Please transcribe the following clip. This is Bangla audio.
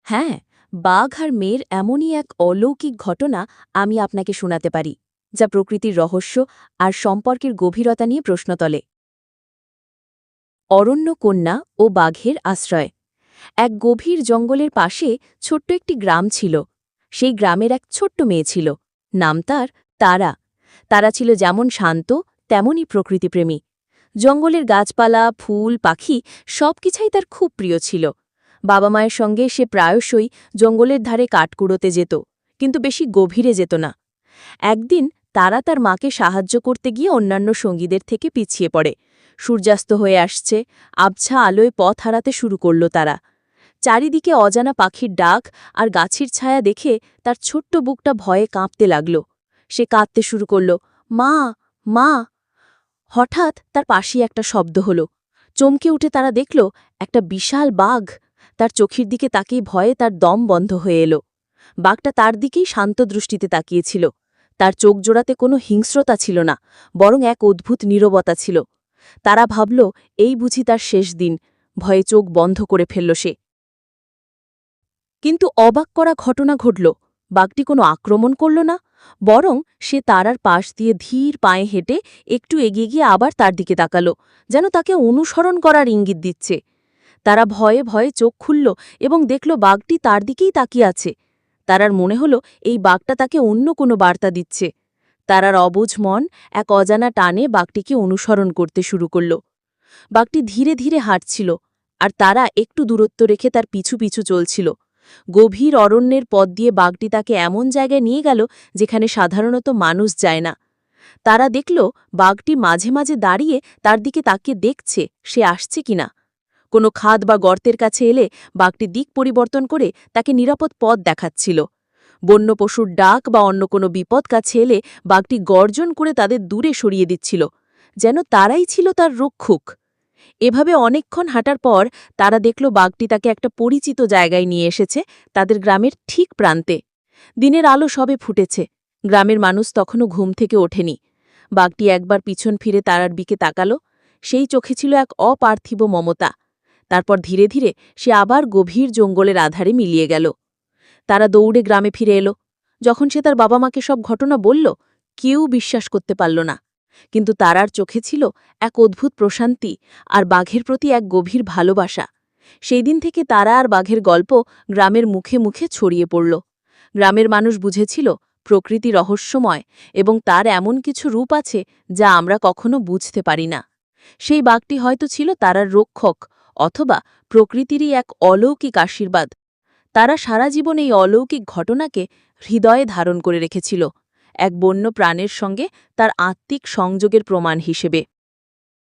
হ্যাঁ, বাঘ আর মেয়ের এমনই এক অলৌকিক ঘটনা আমি আপনাকে শোনাতে পারি, যা প্রকৃতির রহস্য আর সম্পর্কের গভীরতা নিয়ে প্রশ্ন তোলে। অরণ্যকন্যা ও বাঘের আশ্রয়। এক গভীর জঙ্গলের পাশে ছোট্ট একটি গ্রাম ছিল। সেই গ্রামের এক ছোট্ট মেয়ে ছিল। নাম তার তারা। তারা ছিল যেমন শান্ত, তেমনই প্রকৃতিপ্রেমী। জঙ্গলের গাছপালা, ফুল, পাখি সবকিছাই তার খুব প্রিয় ছিল। বাবা মায়ের সঙ্গে সে প্রায়শই জঙ্গলের ধারে কাঠ কুড়োতে যেত, কিন্তু বেশি গভীরে যেত না। একদিন তারা তার মাকে সাহায্য করতে গিয়ে অন্যান্য সঙ্গীদের থেকে পিছিয়ে পড়ে। সূর্যাস্ত হয়ে আসছে, আবছা আলোয় পথ হারাতে শুরু করল তারা। চারিদিকে অজানা পাখির ডাক আর গাছের ছায়া দেখে তার ছোট্ট বুকটা ভয়ে কাঁপতে লাগল। সে কাঁদতে শুরু করল, মা, মা। হঠাৎ তার পাশেই একটা শব্দ হল। চমকে উঠে তারা দেখল একটা বিশাল বাঘ। তার চোখের দিকে তাকিয়ে ভয়ে তার দম বন্ধ হয়ে এলো। বাঘটা তার দিকেই শান্ত দৃষ্টিতে তাকিয়েছিল। তার চোখ জোড়াতে কোনো হিংস্রতা ছিল না, বরং এক অদ্ভুত নীরবতা ছিল। তারা ভাবল, এই বুঝি তার শেষ দিন। ভয়ে চোখ বন্ধ করে ফেলল সে। কিন্তু অবাক করা ঘটনা ঘটল। বাঘটি কোনো আক্রমণ করল না, বরং সে তারার পাশ দিয়ে ধীর পায়ে হেঁটে একটু এগিয়ে গিয়ে আবার তার দিকে তাকাল, যেন তাকে অনুসরণ করার ইঙ্গিত দিচ্ছে। তারা ভয়ে ভয়ে চোখ খুলল এবং দেখল বাঘটি তার দিকেই তাকিয়ে আছে। তারার মনে হল এই বাঘটা তাকে অন্য কোনো বার্তা দিচ্ছে। তারার অবুঝ মন এক অজানা টানে বাঘটিকে অনুসরণ করতে শুরু করল। বাঘটি ধীরে ধীরে হাঁটছিল, আর তারা একটু দূরত্ব রেখে তার পিছু পিছু চলছিল। গভীর অরণ্যের পথ দিয়ে বাঘটি তাকে এমন জায়গায় নিয়ে গেল যেখানে সাধারণত মানুষ যায় না। তারা দেখল বাঘটি মাঝে মাঝে দাঁড়িয়ে তার দিকে তাকিয়ে দেখছে সে আসছে কিনা। কোনো খাদ বা গর্তের কাছে এলে বাঘটি দিক পরিবর্তন করে তাকে নিরাপদ পথ দেখাচ্ছিল। বন্য পশুর ডাক বা অন্য কোনো বিপদ কাছে এলে বাঘটি গর্জন করে তাদের দূরে সরিয়ে দিচ্ছিল, যেন তারাই ছিল তার রক্ষক। এভাবে অনেকক্ষণ হাঁটার পর তারা দেখল বাঘটি তাকে একটা পরিচিত জায়গায় নিয়ে এসেছে, তাদের গ্রামের ঠিক প্রান্তে। দিনের আলো সবে ফুটেছে, গ্রামের মানুষ তখনও ঘুম থেকে ওঠেনি। বাঘটি একবার পিছন ফিরে তারার দিকে তাকাল। সেই চোখে ছিল এক অপার্থিব মমতা। তারপর ধীরে ধীরে সে আবার গভীর জঙ্গলের আধারে মিলিয়ে গেল। তারা দৌড়ে গ্রামে ফিরে এলো। যখন সে তার বাবা মাকে সব ঘটনা বলল, কেউ বিশ্বাস করতে পারল না। কিন্তু তারার চোখে ছিল এক অদ্ভুত প্রশান্তি আর বাঘের প্রতি এক গভীর ভালোবাসা। সেই দিন থেকে তারা আর বাঘের গল্প গ্রামের মুখে মুখে ছড়িয়ে পড়ল। গ্রামের মানুষ বুঝেছিল প্রকৃতি রহস্যময় এবং তার এমন কিছু রূপ আছে যা আমরা কখনো বুঝতে পারি না। সেই বাঘটি হয়তো ছিল তারার রক্ষক, অথবা প্রকৃতিরই এক অলৌকিক আশীর্বাদ। তারা সারা জীবন এই অলৌকিক ঘটনাকে হৃদয়ে ধারণ করে রেখেছিল, এক বন্য প্রাণের সঙ্গে তার আত্মিক সংযোগের প্রমাণ হিসেবে।